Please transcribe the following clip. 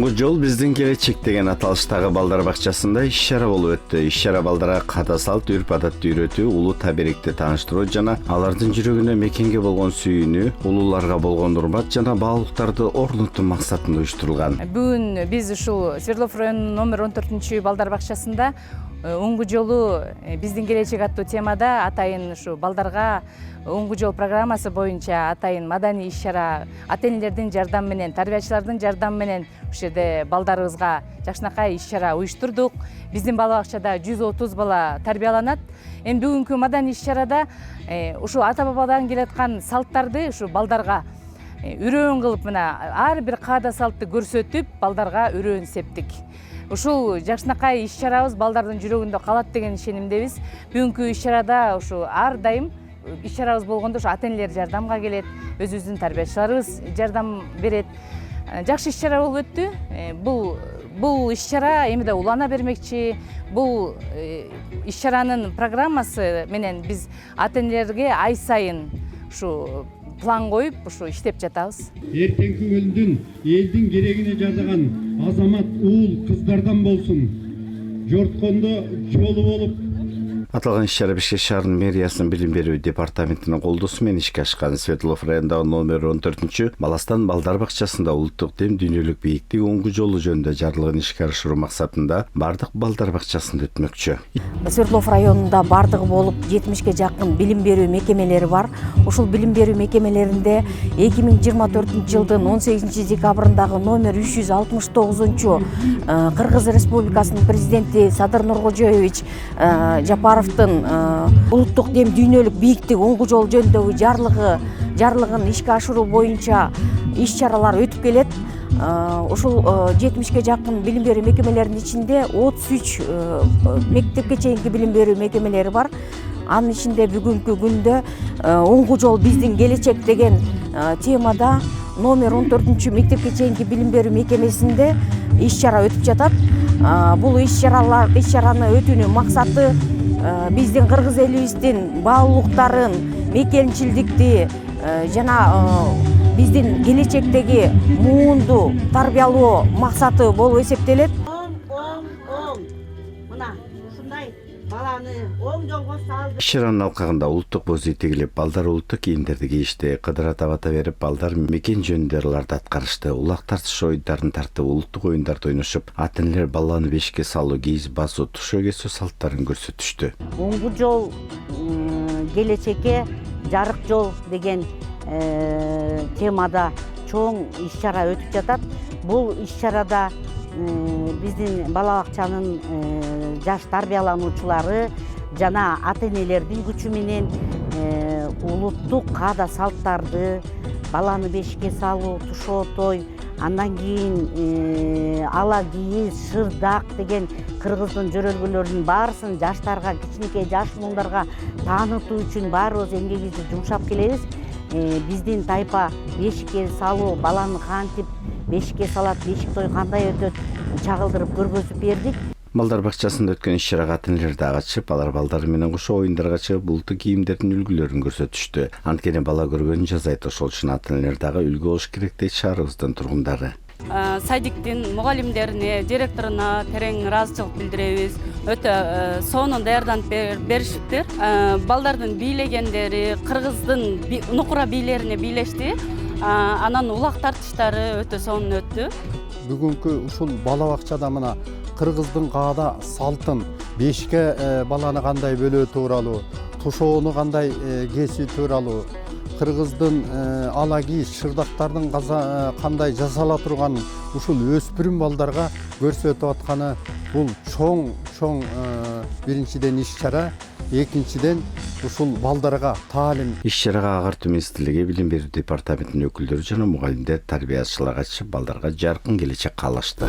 Оңгу жол биздин келечек деген аталыштагы балдар бакчасында иш-чара болуп өттү. Иш-чара балдарга када салт, үрп-адатты үйрөтүү, улуу таберекти тааныштыруу жана алардын жүрөгүнө мекенге болгон сүйүүнү, улууларга болгон урмат жана баалуулуктарды орнотуу максатында уюштурулган. Бүгүн биз ушул Свердлов районунун номер 14 балдар бакчасында оңгу жолу биздин келечек аттуу темада атайын ушу балдарга оңгу жол программасы боюнча атайын маданий иш-чара, ата-энелердин жардамы менен, тарбиячылардын жардамы менен ушул жерде балдарыбызга жакшынакай иш-чара уюштурдук. Биздин бала бакчада 130 бала тарбияланат. Эми бүгүнкү маданий иш-чарада ушу ата-бабадан келаткан салттарды ушу балдарга үйрөн кылып мына ар бир каада салтты көрсөтүп, балдарга үйрөн септик. Ушул жакшынакай иш-чарабыз балдардын жүрөгүндө калат деген ишенимдебиз. Бүгүнкү иш-чарада ушу ар дайым иш-чарабыз болгондо ушу ата-энелер жардамга келет, өзүбүздүн тарбиячыларыбыз жардам берет. Жакшы иш-чара болуп өттү. Бул иш-чара эми да улана бермекчи. Бул иш-чаранын программасы менен биз ата-энелерге ай сайын ушу план коюп, ушу иштеп жатабыз. Эртеңки күндүн элдин керегине жардаган азамат уул кыздардан болсун. Жорткондо жолу болуп. Аталган иш-чара Бишкек шаарынын мэриясынын билим берүү департаментинин колдоосу менен ишке ашкан. Свердлов районундагы номер 14 Баластан балдар бакчасында улуттук дем дүйнөлүк бийиктик оңгу жолу жөнүндө жарлыгын ишке ашыруу максатында бардык балдар бакчасында өтмөкчү. Свердлов районунда бардыгы болуп 70ке жакын билим берүү мекемелери бар. Ушул билим берүү мекемелеринде 2024 жылдын 18 декабрындагы номер 369 Кыргыз Республикасынын президенти Садыр Нуркожоевич Жапаров улуттук дем дүйнөлүк бийиктик оңгу жол жөнүндөгү жарлыгын ишке ашыруу боюнча иш-чаралар өтүп келет. Ушул 70ке жакын билим берүү мекемелеринин ичинде 33 мектепке чейинки билим берүү мекемелери бар. Анын ичинде бүгүнкү күндө оңгу жол биздин келечек деген темада номер 14 мектепке чейинки билим берүү мекемесинде иш-чара өтүп жатат. Бул иш-чараны өтүүнүн максаты биздин кыргыз элибиздин баалуулуктарын, мекенчилдикти жана биздин келечектеги муунду тарбиялоо максаты болуп эсептелет. Мына ушундай баланы оң жолго салды. Иш-чаранын алкагында улуттук боз ий тигилип, балдар улуттук кийимдерди кийишти. Кыдыр ата берип, балдар мекен жөнүндө ырларды аткарышты. Улак тартыш оюндарын тартып, улуттук оюндарды ойношуп, ата-энелер баланы бешикке салуу, кийиз басуу, тушоо кесүү салттарын көрсөтүштү. Оңгу жол келечекке жарык жол деген темада чоң иш-чара өтүп жатат. Бул иш-чарада биздин бала бакчанын жаш тарбиялануучулары жана ата-энелердин күчү менен улуттук каада салттарды, баланы бешикке салуу, тушоо той, андан кийин ала кийиз, шырдак деген кыргыздын жөрөлгөлөрүнүн баарысын жаштарга, кичинекей жаш муундарга таанытуу үчүн баарыбыз эмгегибизди жумшап келебиз. Биздин тайпа бешикке салуу, баланы кантип бешикке салат, бешик той кандай өтөт, чагылдырып көргөзүп бердик. Балдар бакчасында өткөн иш-чарага ата-энелер да катышып, алар балдары менен кошо оюндарга чыгып, улуттук кийимдердин үлгүлөрүн көрсөтүштү. Анткени бала көргөнүн жазайт, ошол үчүн ата-энелер дагы үлгү болуш керек дейт шаарыбыздын тургундары. Садиктин мугалимдерине, директоруна терең ыраазычылык билдиребиз. Өтө сонун даярданып беришиптир. Балдардын бийлегендери кыргыздын нукура бийлерине бийлешти. Анан улак тартыштары өтө сонун өттү. Бүгүнкү ушул бала бакчада мына кыргыздын каада салтын, бешикке баланы кандай бөлөө тууралуу, тушоону кандай кесүү тууралуу, кыргыздын ала кийиз, шырдактардын кандай жасала турганын ушул өспүрүм балдарга көрсөтүп атканы бул чоң биринчиден иш-чара, экинчиден ушул балдарга таалим. Иш-чарага агартуу министрлиги, билим берүү департаментинин өкүлдөрү жана мугалимдер, тарбиячылар катышып, балдарга жаркын келечек каалашты.